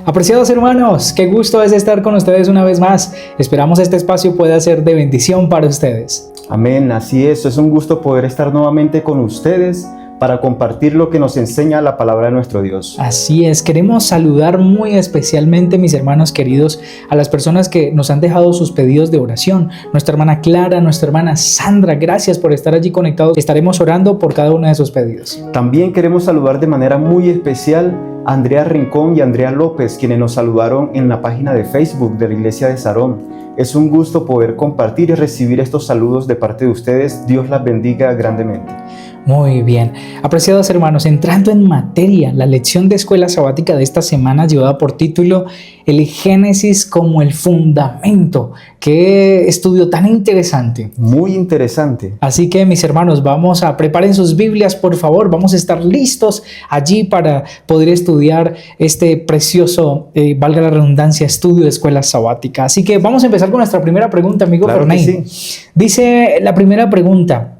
Apreciados hermanos, qué gusto es estar con ustedes una vez más. Esperamos este espacio pueda ser de bendición para ustedes. Amén, así es un gusto poder estar nuevamente con ustedes para compartir lo que nos enseña la palabra de nuestro Dios. Así es, queremos saludar muy especialmente, mis hermanos queridos, a las personas que nos han dejado sus pedidos de oración. Nuestra hermana Clara, nuestra hermana Sandra, gracias por estar allí conectados. Estaremos orando por cada uno de sus pedidos. También queremos saludar de manera muy especial a Andrea Rincón y Andrea López, quienes nos saludaron en la página de Facebook de la Iglesia de Sarón. Es un gusto poder compartir y recibir estos saludos de parte de ustedes. Dios las bendiga grandemente. Muy bien, apreciados hermanos, entrando en materia, la lección de escuela sabática de esta semana llevada por título El Génesis como el fundamento. Qué estudio tan interesante. Muy interesante. Así que mis hermanos, preparen sus Biblias, por favor, vamos a estar listos allí para poder estudiar este precioso, valga la redundancia, estudio de escuela sabática. Así que vamos a empezar con nuestra primera pregunta, amigo Ferney. Sí. Dice la primera pregunta: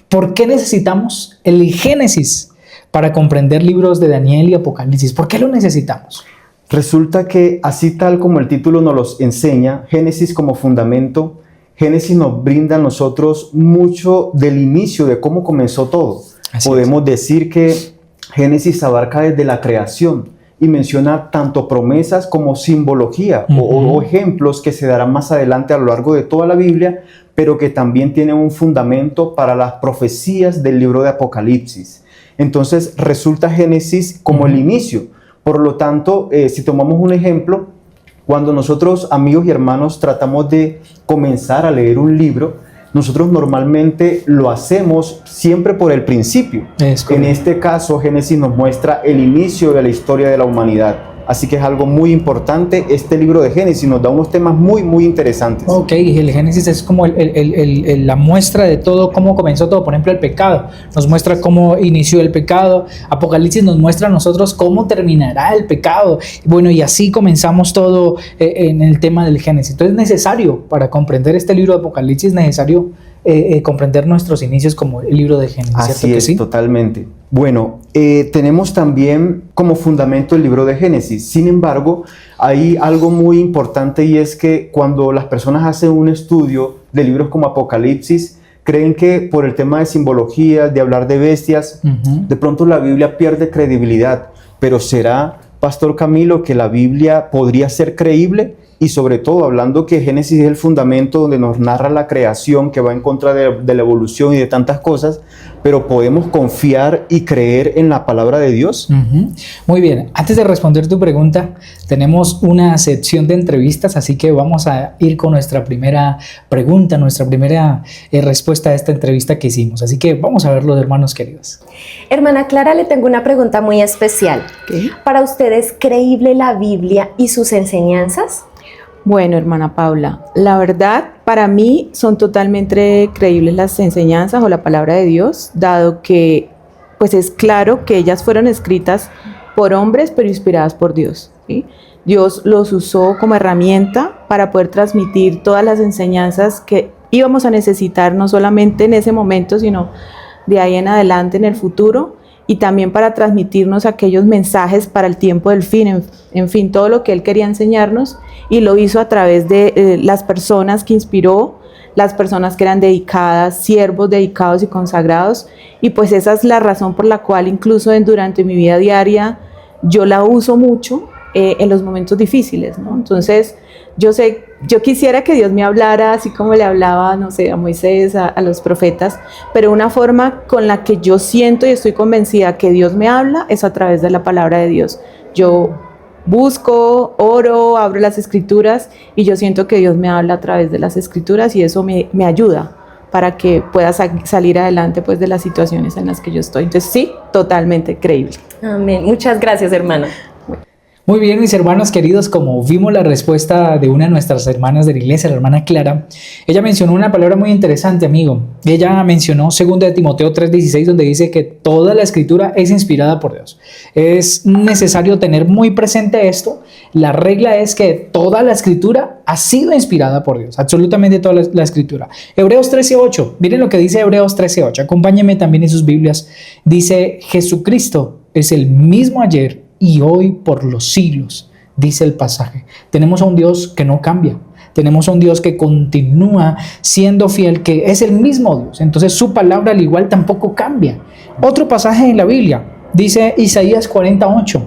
¿por qué necesitamos el Génesis para comprender libros de Daniel y Apocalipsis? ¿Por qué lo necesitamos? Resulta que así tal como el título nos los enseña, Génesis como fundamento, Génesis nos brinda a nosotros mucho del inicio de cómo comenzó todo. Podemos decir que Génesis abarca desde la creación y menciona tanto promesas como simbología o ejemplos que se darán más adelante a lo largo de toda la Biblia, pero que también tienen un fundamento para las profecías del libro de Apocalipsis. Entonces resulta Génesis como el inicio. Por lo tanto, si tomamos un ejemplo, cuando nosotros, amigos y hermanos, tratamos de comenzar a leer un libro, nosotros normalmente lo hacemos siempre por el principio. En este caso, Génesis nos muestra el inicio de la historia de la humanidad. Así que es algo muy importante. Este libro de Génesis nos da unos temas muy interesantes. Ok, el Génesis es como la muestra de todo, cómo comenzó todo. Por ejemplo, el pecado nos muestra cómo inició el pecado. Apocalipsis nos muestra a nosotros cómo terminará el pecado. Bueno, y así comenzamos todo en el tema del Génesis. Entonces es necesario, para comprender este libro de Apocalipsis, es necesario comprender nuestros inicios como el libro de Génesis. Así es, ¿sí? Totalmente. Bueno, tenemos también como fundamento el libro de Génesis. Sin embargo, hay algo muy importante, y es que cuando las personas hacen un estudio de libros como Apocalipsis, creen que por el tema de simbología, de hablar de bestias, de pronto la Biblia pierde credibilidad. Pero ¿será, Pastor Camilo, que la Biblia podría ser creíble? Y sobre todo, hablando que Génesis es el fundamento donde nos narra la creación, que va en contra de la evolución y de tantas cosas, pero ¿podemos confiar y creer en la palabra de Dios? Muy bien, antes de responder tu pregunta, tenemos una sección de entrevistas, así que vamos a ir con nuestra primera pregunta, nuestra primera respuesta a esta entrevista que hicimos. Así que vamos a verlo, hermanos queridos. Hermana Clara, le tengo una pregunta muy especial. ¿Qué? ¿Para usted es creíble la Biblia y sus enseñanzas? Bueno, hermana Paula, la verdad, para mí son totalmente creíbles las enseñanzas o la palabra de Dios, dado que pues es claro que ellas fueron escritas por hombres, pero inspiradas por Dios, ¿sí? Dios los usó como herramienta para poder transmitir todas las enseñanzas que íbamos a necesitar, no solamente en ese momento, sino de ahí en adelante en el futuro, y también para transmitirnos aquellos mensajes para el tiempo del fin, en fin, todo lo que Él quería enseñarnos, y lo hizo a través de las personas que inspiró, las personas que eran dedicadas, siervos dedicados y consagrados, y pues esa es la razón por la cual incluso durante mi vida diaria yo la uso mucho en los momentos difíciles, ¿no? Entonces yo quisiera que Dios me hablara así como le hablaba, no sé, a Moisés, a los profetas, pero una forma con la que yo siento y estoy convencida que Dios me habla es a través de la palabra de Dios. Yo busco, oro, abro las escrituras y yo siento que Dios me habla a través de las escrituras, y eso me ayuda para que pueda salir adelante pues de las situaciones en las que yo estoy. Entonces sí, totalmente creíble. Amén. Muchas gracias, hermana. Muy bien, mis hermanos queridos, como vimos la respuesta de una de nuestras hermanas de la iglesia, la hermana Clara, ella mencionó una palabra muy interesante, amigo. Ella mencionó 2 de Timoteo 3:16, donde dice que toda la escritura es inspirada por Dios. Es necesario tener muy presente esto. La regla es que toda la escritura ha sido inspirada por Dios, absolutamente toda la escritura. Hebreos 13:8, miren lo que dice Hebreos 13:8, acompáñenme también en sus Biblias. Dice: Jesucristo es el mismo ayer y hoy por los siglos. dice el pasaje. Tenemos a un Dios que no cambia. Tenemos a un Dios que continúa siendo fiel, que es el mismo Dios. Entonces su palabra al igual tampoco cambia. Otro pasaje en la Biblia, dice Isaías 48.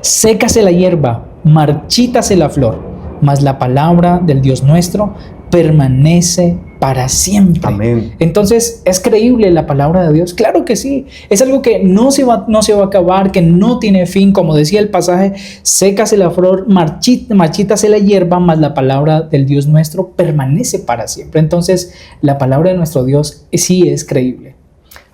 Sécase la hierba, marchítase la flor, mas la palabra del Dios nuestro permanece para siempre. Amén. Entonces, ¿es creíble la palabra de Dios? Claro que sí. Es algo que no se va a acabar, que no tiene fin. Como decía el pasaje, sécase la flor, marchítase la hierba, mas la palabra del Dios nuestro permanece para siempre. Entonces, la palabra de nuestro Dios sí es creíble.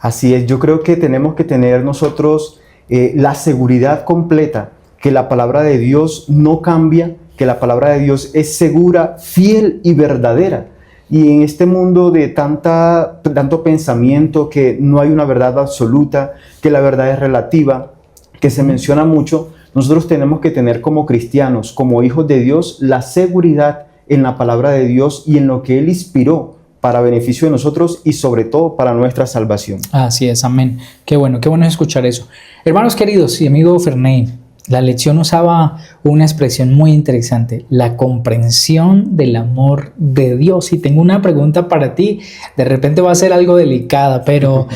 Así es, yo creo que tenemos que tener nosotros la seguridad completa que la palabra de Dios no cambia, que la palabra de Dios es segura, fiel y verdadera. Y en este mundo de tanto pensamiento, que no hay una verdad absoluta, que la verdad es relativa, que se menciona mucho, nosotros tenemos que tener como cristianos, como hijos de Dios, la seguridad en la palabra de Dios y en lo que Él inspiró para beneficio de nosotros y sobre todo para nuestra salvación. Así es, amén. Qué bueno escuchar eso. Hermanos queridos y amigo Ferney, la lección usaba una expresión muy interesante, la comprensión del amor de Dios. Y tengo una pregunta para ti, de repente va a ser algo delicada, pero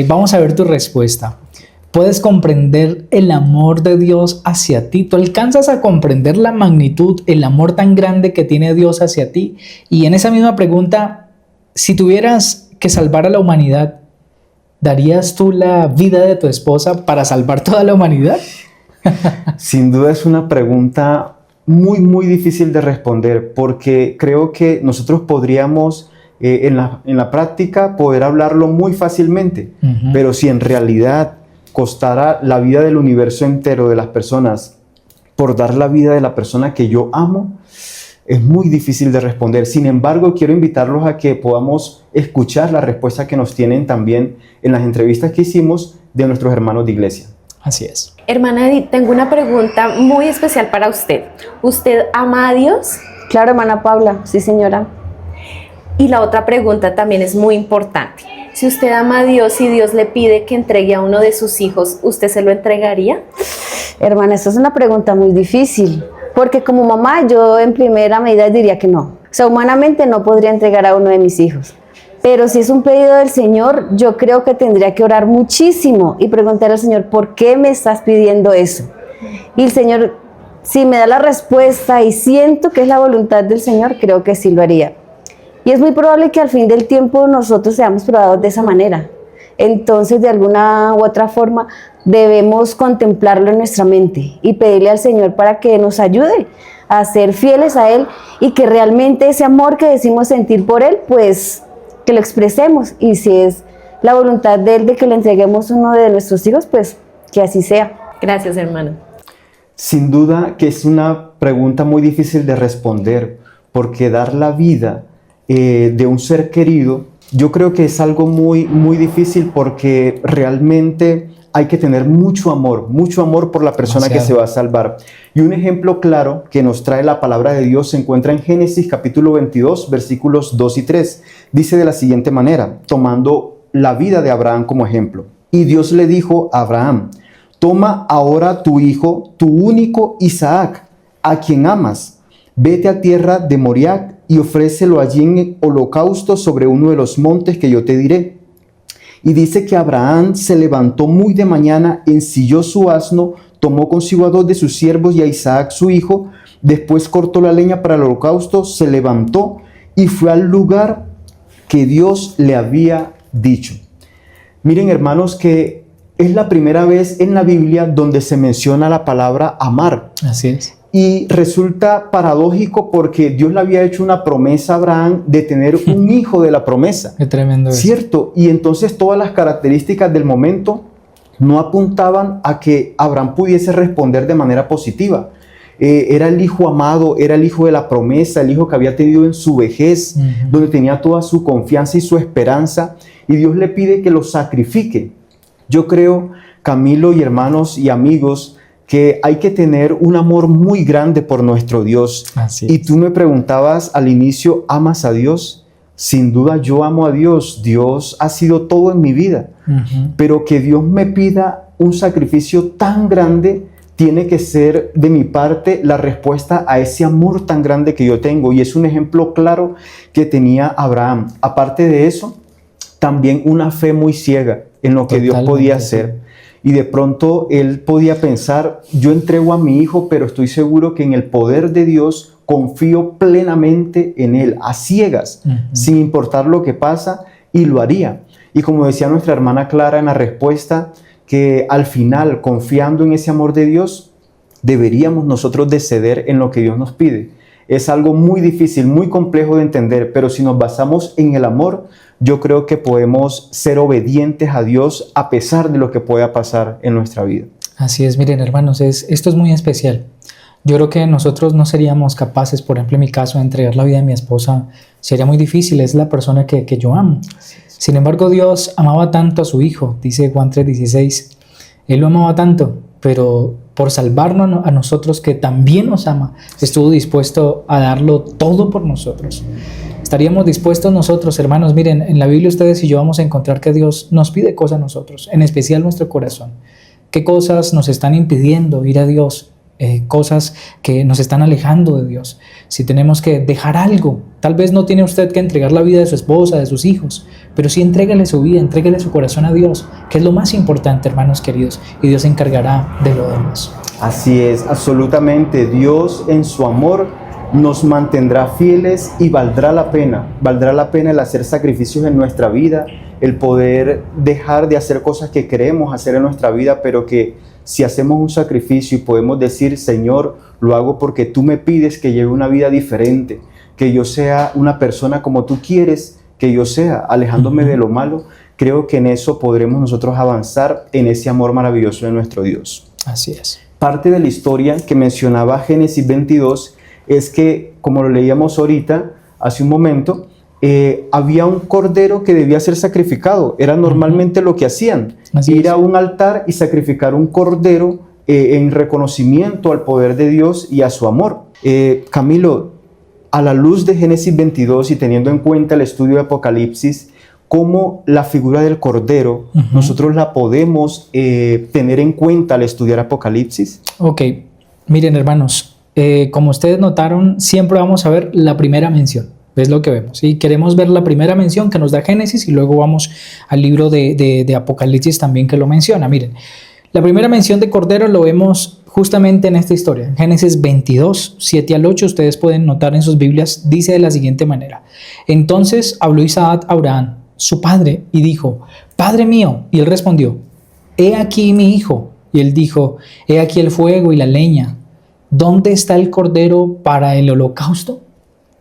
vamos a ver tu respuesta. ¿Puedes comprender el amor de Dios hacia ti? ¿Tú alcanzas a comprender la magnitud, el amor tan grande que tiene Dios hacia ti? Y en esa misma pregunta, si tuvieras que salvar a la humanidad, ¿darías tú la vida de tu esposa para salvar toda la humanidad? Sin duda es una pregunta muy, muy difícil de responder, porque creo que nosotros podríamos en la práctica poder hablarlo muy fácilmente, pero si en realidad costara la vida del universo entero de las personas por dar la vida de la persona que yo amo, es muy difícil de responder. Sin embargo, quiero invitarlos a que podamos escuchar la respuesta que nos tienen también en las entrevistas que hicimos de nuestros hermanos de iglesia. Así es. Hermana Edith, tengo una pregunta muy especial para usted. ¿Usted ama a Dios? Claro, hermana Paula, sí señora. Y la otra pregunta también es muy importante. Si usted ama a Dios y Dios le pide que entregue a uno de sus hijos, ¿usted se lo entregaría? Hermana, esta es una pregunta muy difícil, porque como mamá yo en primera medida diría que no. O sea, humanamente no podría entregar a uno de mis hijos. Pero si es un pedido del Señor, yo creo que tendría que orar muchísimo y preguntar al Señor, ¿por qué me estás pidiendo eso? Y el Señor, si me da la respuesta y siento que es la voluntad del Señor, creo que sí lo haría. Y es muy probable que al fin del tiempo nosotros seamos probados de esa manera. Entonces, de alguna u otra forma, debemos contemplarlo en nuestra mente y pedirle al Señor para que nos ayude a ser fieles a Él y que realmente ese amor que decimos sentir por Él, pues que lo expresemos, y si es la voluntad de Él de que le entreguemos uno de nuestros hijos, pues que así sea. Gracias, hermana. Sin duda que es una pregunta muy difícil de responder, porque dar la vida de un ser querido, yo creo que es algo muy, muy difícil, porque realmente hay que tener mucho amor por la persona que se va a salvar. Y un ejemplo claro que nos trae la palabra de Dios se encuentra en Génesis capítulo 22, versículos 2 y 3. Dice de la siguiente manera, tomando la vida de Abraham como ejemplo. Y Dios le dijo a Abraham, toma ahora tu hijo, tu único Isaac, a quien amas. Vete a tierra de Moriah y ofrécelo allí en holocausto sobre uno de los montes que yo te diré. Y dice que Abraham se levantó muy de mañana, ensilló su asno, tomó consigo a 2 de sus siervos y a Isaac su hijo, después cortó la leña para el holocausto, se levantó y fue al lugar que Dios le había dicho. Miren, hermanos, que es la primera vez en la Biblia donde se menciona la palabra amar. Así es. Y resulta paradójico porque Dios le había hecho una promesa a Abraham de tener un hijo de la promesa. Qué tremendo es. ¿Cierto? Y entonces todas las características del momento no apuntaban a que Abraham pudiese responder de manera positiva. Era el hijo amado, era el hijo de la promesa, el hijo que había tenido en su vejez, donde tenía toda su confianza y su esperanza, y Dios le pide que lo sacrifique. Yo creo, Camilo y hermanos y amigos, que hay que tener un amor muy grande por nuestro Dios. Así es. Y tú me preguntabas al inicio, ¿amas a Dios? Sin duda yo amo a Dios. Dios ha sido todo en mi vida. Pero que Dios me pida un sacrificio tan grande tiene que ser de mi parte la respuesta a ese amor tan grande que yo tengo. Y es un ejemplo claro que tenía Abraham. Aparte de eso, también una fe muy ciega en lo que Dios podía hacer. Y de pronto él podía pensar, yo entrego a mi hijo, pero estoy seguro que en el poder de Dios confío plenamente en él, a ciegas, sin importar lo que pasa, y lo haría. Y como decía nuestra hermana Clara en la respuesta, que al final, confiando en ese amor de Dios, deberíamos nosotros de ceder en lo que Dios nos pide. Es algo muy difícil, muy complejo de entender, pero si nos basamos en el amor, yo creo que podemos ser obedientes a Dios a pesar de lo que pueda pasar en nuestra vida. Así es, miren hermanos, esto es muy especial. Yo creo que nosotros no seríamos capaces, por ejemplo en mi caso, de entregar la vida de mi esposa. Sería muy difícil, es la persona que yo amo. Sin embargo, Dios amaba tanto a su Hijo, dice Juan 3:16. Él lo amaba tanto, pero por salvarnos a nosotros, que también nos ama, estuvo dispuesto a darlo todo por nosotros. Estaríamos dispuestos nosotros, hermanos, miren, en la Biblia ustedes y yo vamos a encontrar que Dios nos pide cosas a nosotros, en especial nuestro corazón. ¿Qué cosas nos están impidiendo ir a Dios? Cosas que nos están alejando de Dios. Si tenemos que dejar algo, tal vez no tiene usted que entregar la vida de su esposa, de sus hijos, pero sí entrégale su vida, entrégale su corazón a Dios, que es lo más importante, hermanos queridos, y Dios se encargará de lo demás. Así es, absolutamente. Dios en su amor nos mantendrá fieles y valdrá la pena el hacer sacrificios en nuestra vida, el poder dejar de hacer cosas que queremos hacer en nuestra vida, pero que si hacemos un sacrificio y podemos decir, Señor, lo hago porque tú me pides que lleve una vida diferente, que yo sea una persona como tú quieres que yo sea, alejándome de lo malo, creo que en eso podremos nosotros avanzar en ese amor maravilloso de nuestro Dios. Así es. Parte de la historia que mencionaba Génesis 22 es que, como lo leíamos ahorita, hace un momento, había un cordero que debía ser sacrificado. Era normalmente lo que hacían, ir a un altar y sacrificar un cordero en reconocimiento al poder de Dios y a su amor. Camilo, a la luz de Génesis 22 y teniendo en cuenta el estudio de Apocalipsis, ¿cómo la figura del cordero nosotros la podemos tener en cuenta al estudiar Apocalipsis? Ok, miren hermanos, como ustedes notaron, siempre vamos a ver la primera mención. Es lo que vemos. ¿Sí? Queremos ver la primera mención que nos da Génesis y luego vamos al libro de Apocalipsis también que lo menciona. Miren, la primera mención de Cordero lo vemos justamente en esta historia. En Génesis 22, 7 al 8, ustedes pueden notar en sus Biblias, dice de la siguiente manera. Entonces habló Isaac a Abraham, su padre, y dijo, Padre mío. Y él respondió, he aquí mi hijo. Y él dijo, he aquí el fuego y la leña. ¿Dónde está el cordero para el holocausto?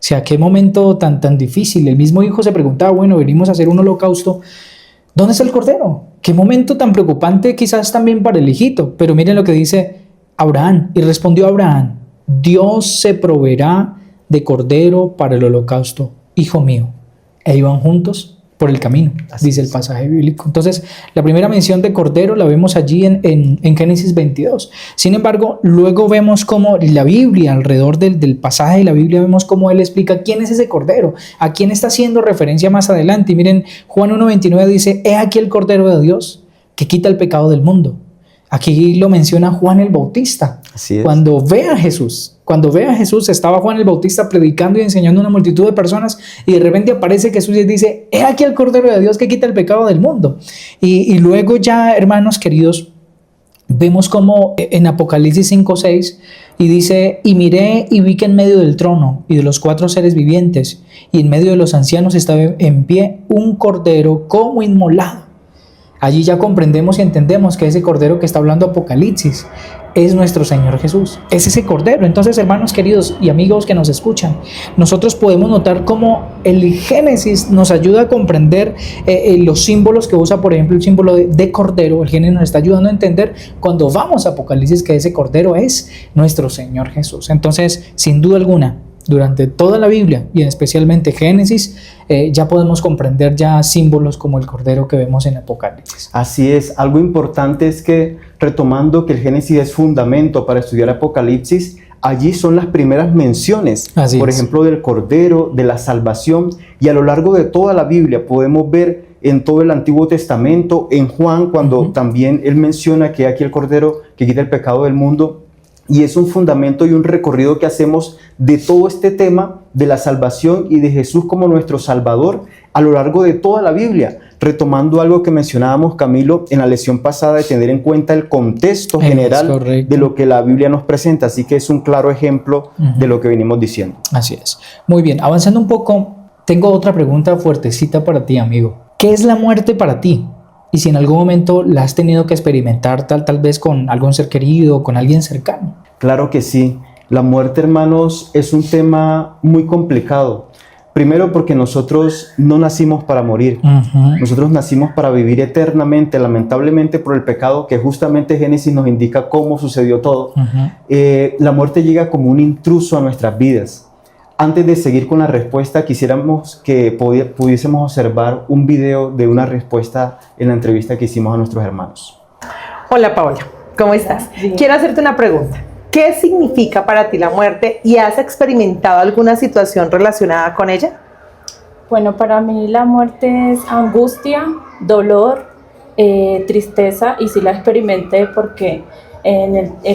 O sea, qué momento tan difícil. El mismo hijo se preguntaba, bueno, venimos a hacer un holocausto, ¿dónde está el cordero? Qué momento tan preocupante quizás también para el hijito. Pero miren lo que dice Abraham. Y respondió Abraham, Dios se proveerá de cordero para el holocausto, hijo mío. E iban juntos por el camino, dice el pasaje bíblico. Entonces, la primera mención de cordero la vemos allí en Génesis 22. Sin embargo, luego vemos cómo la Biblia, alrededor del pasaje de la Biblia, vemos cómo él explica quién es ese cordero, a quién está haciendo referencia más adelante. Y miren, Juan 1:29 dice, he aquí el cordero de Dios que quita el pecado del mundo. Aquí lo menciona Juan el Bautista. Así es. Cuando ve a Jesús, estaba Juan el Bautista predicando y enseñando a una multitud de personas y de repente aparece Jesús y dice, he aquí el Cordero de Dios que quita el pecado del mundo. Y luego ya, hermanos queridos, vemos como en Apocalipsis 5:6 y dice, y miré y vi que en medio del trono y de los 4 seres vivientes y en medio de los ancianos estaba en pie un cordero como inmolado. Allí ya comprendemos y entendemos que ese cordero que está hablando Apocalipsis es nuestro Señor Jesús, es ese cordero. Entonces, hermanos queridos y amigos que nos escuchan, nosotros podemos notar cómo el Génesis nos ayuda a comprender los símbolos que usa, por ejemplo, el símbolo de cordero. El Génesis nos está ayudando a entender cuando vamos a Apocalipsis que ese cordero es nuestro Señor Jesús. Entonces, sin duda alguna, durante toda la Biblia y especialmente Génesis, ya podemos comprender ya símbolos como el cordero que vemos en Apocalipsis. Así es, algo importante es que, retomando que el Génesis es fundamento para estudiar Apocalipsis, allí son las primeras menciones, por ejemplo, del cordero, de la salvación, y a lo largo de toda la Biblia podemos ver en todo el Antiguo Testamento, en Juan, cuando también él menciona que aquí el cordero que quita el pecado del mundo. Y es un fundamento y un recorrido que hacemos de todo este tema de la salvación y de Jesús como nuestro Salvador a lo largo de toda la Biblia, retomando algo que mencionábamos, Camilo, en la lección pasada, de tener en cuenta el contexto general de lo que la Biblia nos presenta. Así que es un claro ejemplo de lo que venimos diciendo. Así es. Muy bien, avanzando un poco, tengo otra pregunta fuertecita para ti, amigo. ¿Qué es la muerte para ti? Y si en algún momento la has tenido que experimentar tal vez con algún ser querido, con alguien cercano. Claro que sí. La muerte, hermanos, es un tema muy complicado. Primero porque nosotros no nacimos para morir. Nosotros nacimos para vivir eternamente, lamentablemente por el pecado, que justamente Génesis nos indica cómo sucedió todo. La muerte llega como un intruso a nuestras vidas. Antes de seguir con la respuesta, quisiéramos que pudiésemos observar un video de una respuesta en la entrevista que hicimos a nuestros hermanos. Hola Paola, ¿cómo estás? Bien. Quiero hacerte una pregunta. ¿Qué significa para ti la muerte y has experimentado alguna situación relacionada con ella? Bueno, para mí la muerte es angustia, dolor, tristeza, y sí la experimenté porque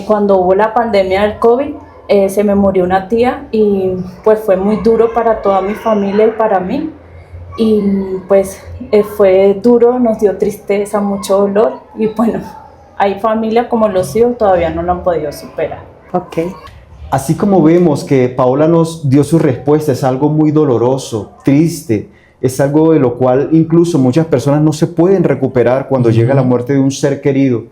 cuando hubo la pandemia del COVID, se me murió una tía y pues fue muy duro para toda mi familia y para mí. Y pues fue duro, nos dio tristeza, mucho dolor, y bueno, hay familia como los hijos todavía no lo han podido superar. Ok. Así como vemos que Paola nos dio su respuesta, es algo muy doloroso, triste, es algo de lo cual incluso muchas personas no se pueden recuperar cuando llega la muerte de un ser querido.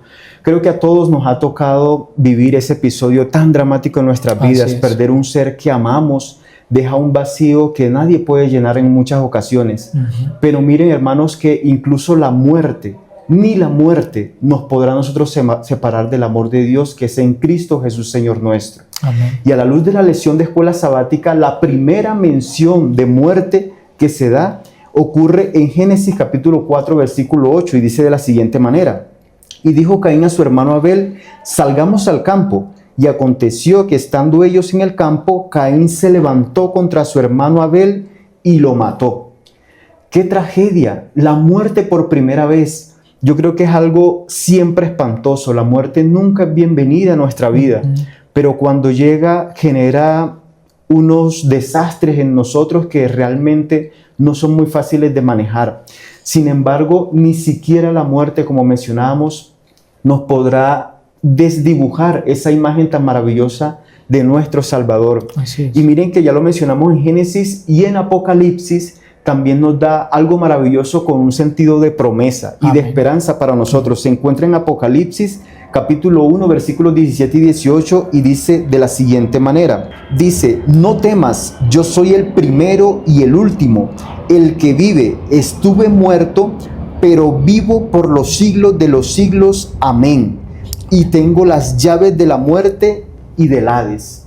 Creo que a todos nos ha tocado vivir ese episodio tan dramático en nuestras vidas. Perder un ser que amamos deja un vacío que nadie puede llenar en muchas ocasiones. Pero miren, hermanos, que incluso la muerte, ni la muerte nos podrá a nosotros separar del amor de Dios que es en Cristo Jesús, Señor nuestro. Amén. Y a la luz de la lección de escuela sabática, la primera mención de muerte que se da ocurre en Génesis capítulo 4, versículo 8, y dice de la siguiente manera: y dijo Caín a su hermano Abel, salgamos al campo. Y aconteció que estando ellos en el campo, Caín se levantó contra su hermano Abel y lo mató. ¡Qué tragedia! La muerte por primera vez. Yo creo que es algo siempre espantoso. La muerte nunca es bienvenida a nuestra vida, pero cuando llega genera unos desastres en nosotros que realmente no son muy fáciles de manejar. Sin embargo, ni siquiera la muerte, como mencionábamos, nos podrá desdibujar esa imagen tan maravillosa de nuestro Salvador. Así es. Y miren que ya lo mencionamos en Génesis y en Apocalipsis, también nos da algo maravilloso con un sentido de promesa y de esperanza para nosotros. Se encuentra en Apocalipsis capítulo 1, versículos 17 y 18, y dice de la siguiente manera. Dice: no temas, yo soy el primero y el último, el que vive. Estuve muerto, pero vivo por los siglos de los siglos. Amén. Y tengo las llaves de la muerte y del Hades.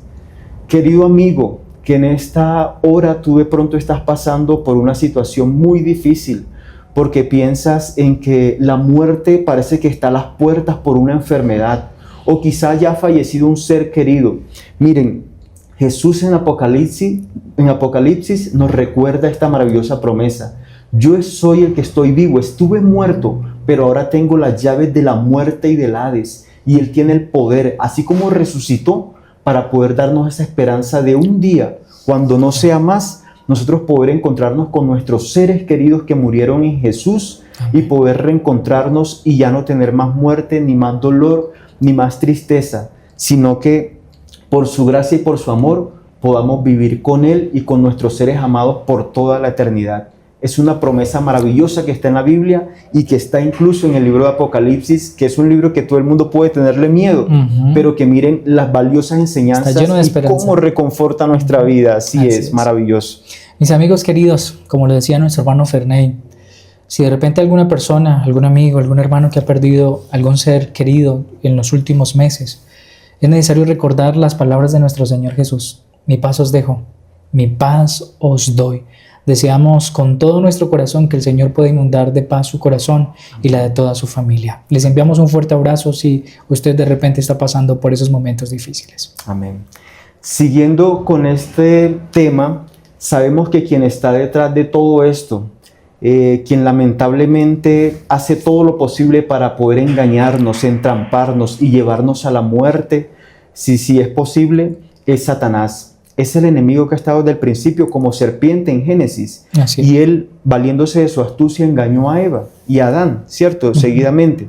Querido amigo, que en esta hora tú de pronto estás pasando por una situación muy difícil, porque piensas en que la muerte parece que está a las puertas por una enfermedad, o quizá ya ha fallecido un ser querido. Miren, Jesús en Apocalipsis nos recuerda esta maravillosa promesa. Yo soy el que estoy vivo, estuve muerto, pero ahora tengo las llaves de la muerte y del Hades, y Él tiene el poder, así como resucitó, para poder darnos esa esperanza de un día, cuando no sea más, nosotros poder encontrarnos con nuestros seres queridos que murieron en Jesús y poder reencontrarnos y ya no tener más muerte, ni más dolor, ni más tristeza, sino que por su gracia y por su amor podamos vivir con Él y con nuestros seres amados por toda la eternidad. Es una promesa maravillosa que está en la Biblia y que está incluso en el libro de Apocalipsis, que es un libro que todo el mundo puede tenerle miedo, pero que miren las valiosas enseñanzas y cómo reconforta nuestra vida. Así es, maravilloso. Mis amigos queridos, como lo decía nuestro hermano Ferney, si de repente alguna persona, algún amigo, algún hermano que ha perdido algún ser querido en los últimos meses, es necesario recordar las palabras de nuestro Señor Jesús. Mi paz os dejo, mi paz os doy. Deseamos con todo nuestro corazón que el Señor pueda inundar de paz su corazón y la de toda su familia. Les enviamos un fuerte abrazo si usted de repente está pasando por esos momentos difíciles. Amén. Siguiendo con este tema, sabemos que quien está detrás de todo esto quien lamentablemente hace todo lo posible para poder engañarnos, entramparnos y llevarnos a la muerte, si es posible, es Satanás. Es el enemigo que ha estado desde el principio como serpiente en Génesis. Así es. Y él, valiéndose de su astucia, engañó a Eva y a Adán, ¿cierto? Seguidamente.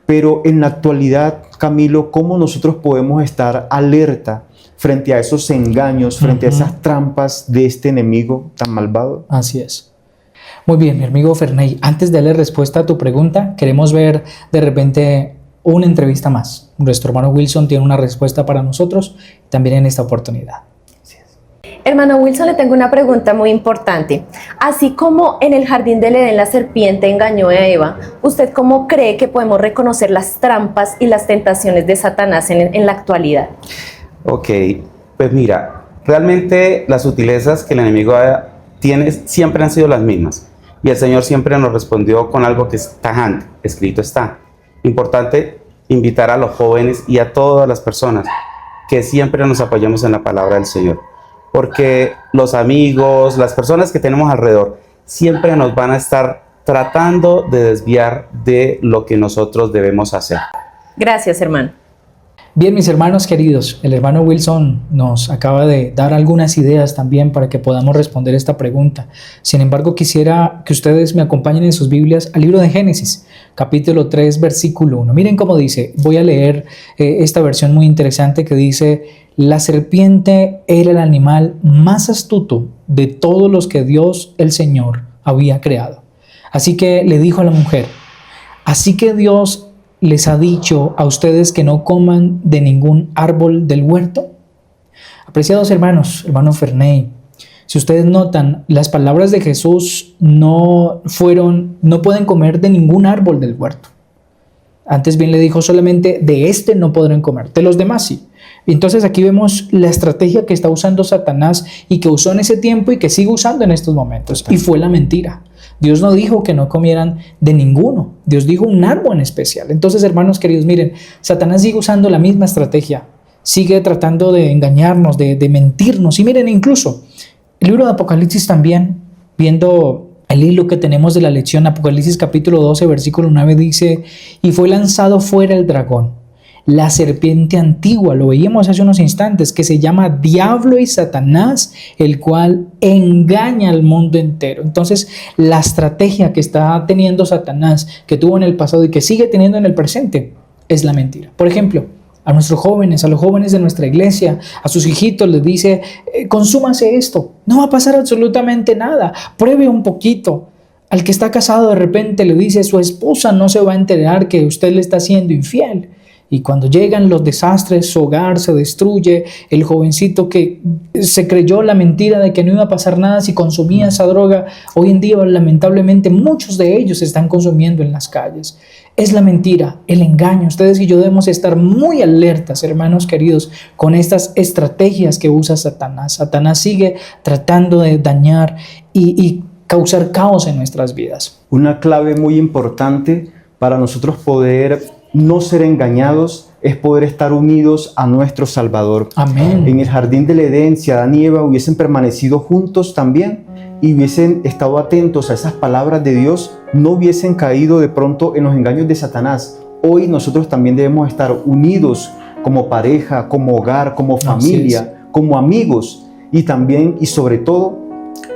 Pero en la actualidad, Camilo, ¿cómo nosotros podemos estar alerta frente a esos engaños, frente a esas trampas de este enemigo tan malvado? Así es. Muy bien, mi amigo Ferney, antes de darle respuesta a tu pregunta, queremos ver de repente una entrevista más. Nuestro hermano Wilson tiene una respuesta para nosotros también en esta oportunidad. Hermano Wilson, le tengo una pregunta muy importante. Así como en el jardín del Edén la serpiente engañó a Eva, ¿usted cómo cree que podemos reconocer las trampas y las tentaciones de Satanás en la actualidad? Ok, pues mira, realmente las sutilezas que el enemigo tiene siempre han sido las mismas. Y el Señor siempre nos respondió con algo que es tajante, escrito está. Importante invitar a los jóvenes y a todas las personas que siempre nos apoyemos en la palabra del Señor. Porque los amigos, las personas que tenemos alrededor, siempre nos van a estar tratando de desviar de lo que nosotros debemos hacer. Gracias, hermano. Bien, mis hermanos queridos, el hermano Wilson nos acaba de dar algunas ideas también para que podamos responder esta pregunta. Sin embargo, quisiera que ustedes me acompañen en sus Biblias al libro de Génesis, capítulo 3, versículo 1. Miren cómo dice, voy a leer esta versión muy interesante que dice: la serpiente era el animal más astuto de todos los que Dios, el Señor, había creado. Así que le dijo a la mujer: así que Dios les ha dicho a ustedes que no coman de ningún árbol del huerto. Apreciados hermanos, hermano Ferney, si ustedes notan, las palabras de Jesús no pueden comer de ningún árbol del huerto. Antes bien le dijo solamente: de este no podrán comer, de los demás sí. Entonces aquí vemos la estrategia que está usando Satanás y que usó en ese tiempo y que sigue usando en estos momentos. Y fue la mentira. Dios no dijo que no comieran de ninguno. Dios dijo un árbol en especial. Entonces, hermanos queridos, miren, Satanás sigue usando la misma estrategia. Sigue tratando de engañarnos, de mentirnos. Y miren, incluso el libro de Apocalipsis también, viendo el hilo que tenemos de la lección, Apocalipsis capítulo 12, versículo 9 dice: y fue lanzado fuera el dragón, la serpiente antigua, lo veíamos hace unos instantes, que se llama Diablo y Satanás, el cual engaña al mundo entero. Entonces, la estrategia que está teniendo Satanás, que tuvo en el pasado y que sigue teniendo en el presente, es la mentira. Por ejemplo, a nuestros jóvenes, a los jóvenes de nuestra iglesia, a sus hijitos les dice: consúmase esto, no va a pasar absolutamente nada, pruebe un poquito. Al que está casado de repente le dice: su esposa no se va a enterar que usted le está siendo infiel. Y cuando llegan los desastres, su hogar se destruye, el jovencito que se creyó la mentira de que no iba a pasar nada si consumía esa droga, hoy en día lamentablemente muchos de ellos se están consumiendo en las calles. Es la mentira, el engaño. Ustedes y yo debemos estar muy alertas, hermanos queridos, con estas estrategias que usa Satanás. Satanás sigue tratando de dañar y causar caos en nuestras vidas. Una clave muy importante para nosotros poder no ser engañados es poder estar unidos a nuestro Salvador. Amén. En el jardín del Edén, si Adán y Eva hubiesen permanecido juntos también y hubiesen estado atentos a esas palabras de Dios, no hubiesen caído de pronto en los engaños de Satanás. Hoy nosotros también debemos estar unidos como pareja, como hogar, como familia, como amigos y también y sobre todo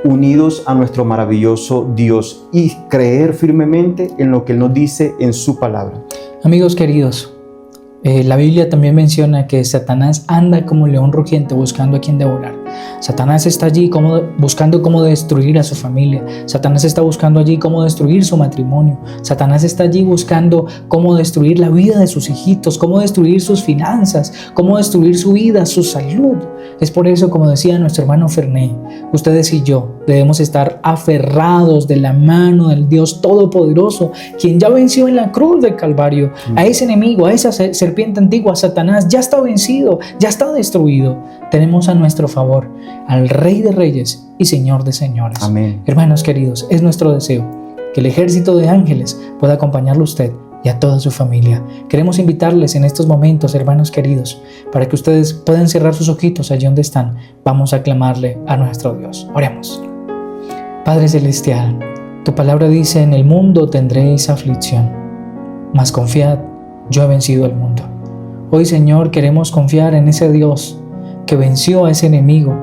unidos a nuestro maravilloso Dios y creer firmemente en lo que Él nos dice en su palabra. Amigos queridos, la Biblia también menciona que Satanás anda como león rugiente buscando a quien devorar. Satanás está allí buscando cómo destruir a su familia. Satanás está buscando allí cómo destruir su matrimonio. Satanás está allí buscando cómo destruir la vida de sus hijitos, cómo destruir sus finanzas, cómo destruir su vida, su salud. Es por eso, como decía nuestro hermano Ferney, ustedes y yo debemos estar aferrados de la mano del Dios Todopoderoso, quien ya venció en la cruz del Calvario. A ese enemigo, a esa serpiente antigua, Satanás, ya está vencido, ya está destruido. Tenemos a nuestro favor al Rey de Reyes y Señor de Señores. Amén. Hermanos queridos, es nuestro deseo que el ejército de ángeles pueda acompañarlo a usted y a toda su familia. Queremos invitarles en estos momentos, hermanos queridos, para que ustedes puedan cerrar sus ojitos allí donde están. Vamos a clamarle a nuestro Dios. Oremos. Padre Celestial, Tu palabra dice, en el mundo tendréis aflicción, mas confiad, yo he vencido al mundo. Hoy, Señor, queremos confiar en ese Dios que venció a ese enemigo.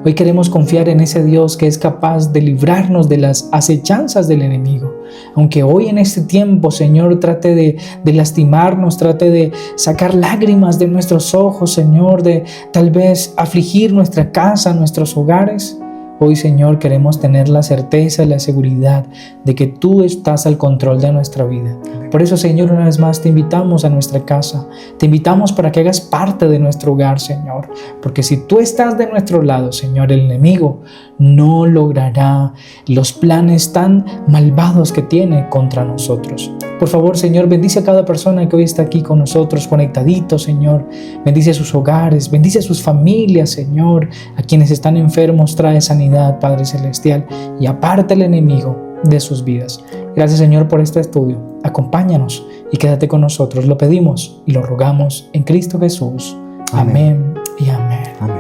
Hoy queremos confiar en ese Dios que es capaz de librarnos de las acechanzas del enemigo. Aunque hoy en este tiempo, Señor, trate de lastimarnos, trate de sacar lágrimas de nuestros ojos, Señor, de tal vez afligir nuestra casa, nuestros hogares. Hoy, Señor, queremos tener la certeza y la seguridad de que tú estás al control de nuestra vida. Por eso, Señor, una vez más te invitamos a nuestra casa. Te invitamos para que hagas parte de nuestro hogar, Señor. Porque si tú estás de nuestro lado, Señor, el enemigo no logrará los planes tan malvados que tiene contra nosotros. Por favor, Señor, bendice a cada persona que hoy está aquí con nosotros, conectadito, Señor. Bendice sus hogares, bendice sus familias, Señor. A quienes están enfermos, trae sanidad, Padre Celestial, y aparta el enemigo de sus vidas. Gracias, Señor, por este estudio. Acompáñanos y quédate con nosotros. Lo pedimos y lo rogamos en Cristo Jesús. Amén y amén. Amén.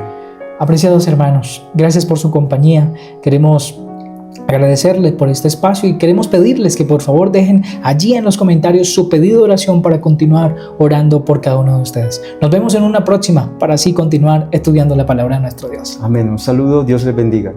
Apreciados hermanos, gracias por su compañía. Queremos agradecerles por este espacio y queremos pedirles que por favor dejen allí en los comentarios su pedido de oración para continuar orando por cada uno de ustedes. Nos vemos en una próxima para así continuar estudiando la palabra de nuestro Dios. Amén. Un saludo. Dios les bendiga.